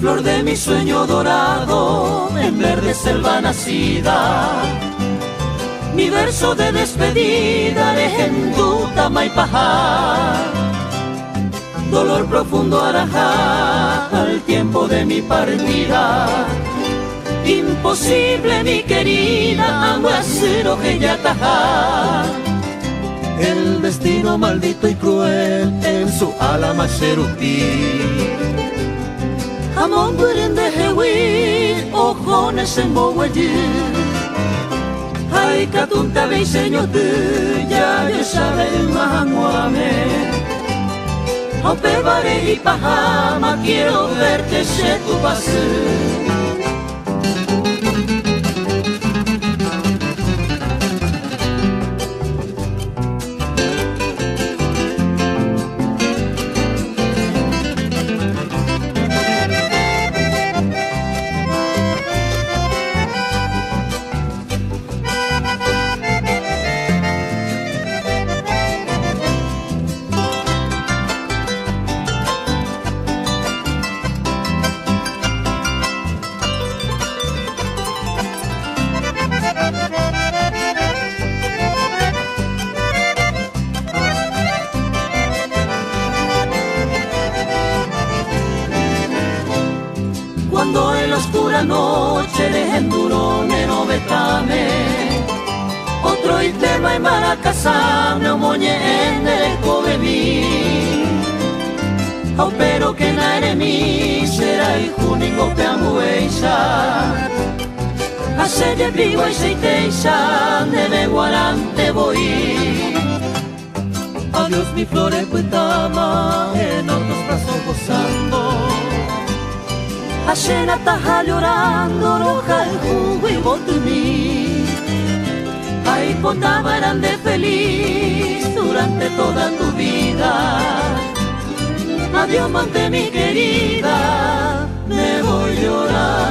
flor de mi sueño dorado, en verde selva nacida. Mi verso de despedida de Henduta Maipajá. Dolor profundo arajá al tiempo de mi partida. Imposible mi querida, aguacero que ya tajá. El destino maldito y cruel en su alama cherupí. Amon burin de hewi, ojones en boguayí. Ay, catunta beiseño tu, ya yo sabe mahamuame. Aunque vare y pajama, quiero verte se tu pase. Cuando en la oscura noche de Endurone no betame, otro iterma en Maracasam no moñe en el cobemí. Au pero que na eremi será y juningo peambueisa. Hace vivo y seiteixa de guarante voy. Adiós mi flore puitama, en otros brazos gozando. Hacena taja llorando, roja el jugo y botuní. Ay, potaba grande feliz durante toda tu vida. Adiós, mante mi querida, me voy llorando.